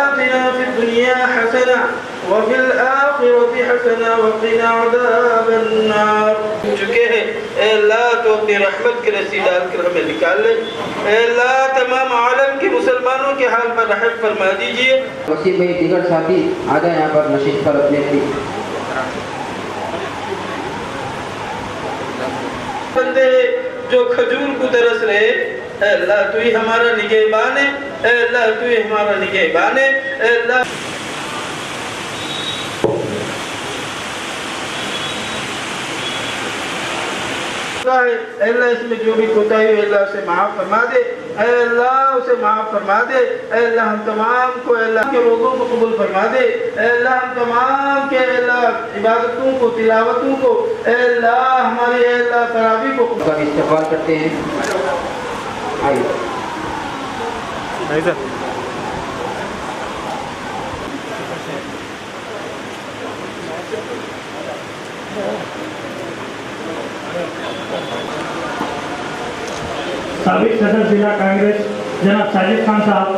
आतिना फिद दुनिया हसना व फिल आखिरति हसना व क़िना अज़ाबन नार। चुके हैं अल्लाह तो अपनी रहमत के रस्सी डालकर हमें निकाल ले। अल्लाह तमाम आलम के मुसलमानों के हाल पर रहम फरमा दीजिए। वसीम भाई दीगर साथी आ जाए यहाँ पर नशीद पर अपने बंदे जो खजूर को दरस रहे, अल्लाह तू ही हमारा निगहबान है, अल्लाह तू ही हमारा निगहबान है, अल्लाह अल्लाह इसमें जो भी कोताही है अल्लाह उसे माफ़ फरमा दे, अल्लाह उसे माफ़ फरमा दे, अल्लाह हम तमाम को अल्लाह के रोज़ों को कबूल फरमा दे, अल्लाह हम तमाम के अल्लाह इबादतों को तिलावतों को अल्लाह हमारे अल्लाह तरावी को इस्तेमाल करते हैं। आइए साबिक सदर जिला कांग्रेस जनाब साजिद खान साहब।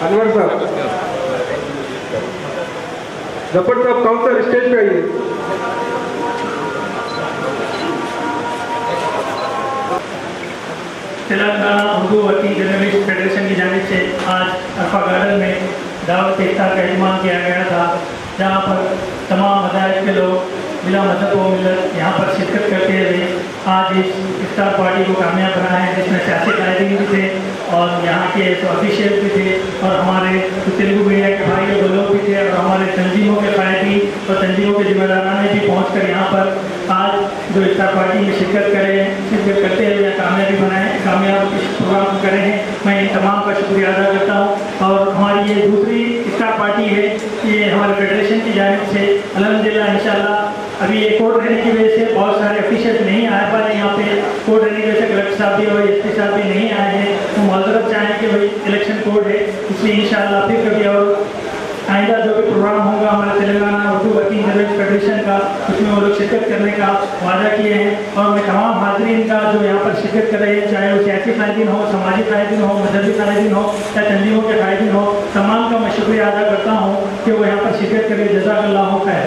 अनवर साहब, जफर साहब काउंसलर स्टेज पे आइए। Telangana Urdu working journalist federation की जानिब से आज अरफा गार्डन में दावत इफ्तार का एहतमाम किया गया था, जहाँ पर तमाम मज़ाहिब के लोग बिला मजहब व मिल्लत यहाँ पर शिरकत करते हुए आज इस इफ्तार पार्टी को कामयाब बनाया है, जिसमें सियासी कायदीन भी थे और यहाँ के ऑफिशियल भी थे और हमारे तेलुगु मीडिया के भाई और लोग भी थे और हमारे तंजीमों के कायदी और तंजीमों के जिम्मेदारान ने भी पहुँच कर यहाँ पर आज जो इफ्तार पार्टी में शिरकत करते हुए कामयाबी बनाए, कामयाब इस प्रोग्राम को करे हैं। मैं इन तमाम का शुक्रिया अदा करता हूँ। और हमारी ये दूसरी इफ्तार पार्टी है, ये हमारे फेडरेशन की जानिब से अल्हम्दुलिल्लाह इंशाअल्लाह अभी ये कोर्ट रहने की वजह से बहुत सारे ऑफिशियल नहीं आ पाए यहाँ पे। कोर्ट रहने की वजह से कलेक्टर साहब भी और एसपी साहब भी नहीं आए हैं, तो माजरत चाहें कि भाई इलेक्शन कोड है, इसलिए इंशाअल्लाह फिर कभी और आइंदा जो भी प्रोग्राम होगा हमारे Telangana Urdu working journalist federation का, उसमें वो लोग शिरकत करने का वादा किए हैं। और मैं तमाम हाज़रीन का जो यहाँ पर शिरकत कर रहे हैं, चाहे वो सियासी कायदीन हो, समाजी कायदीन हो, मजहबी कायदीन हो या तंजीमों के कायदीन हो, तमाम का मैं शुक्रिया अदा करता हूँ कि वो यहाँ पर शिरकत करें। जज़ाकल्लाहु खैर।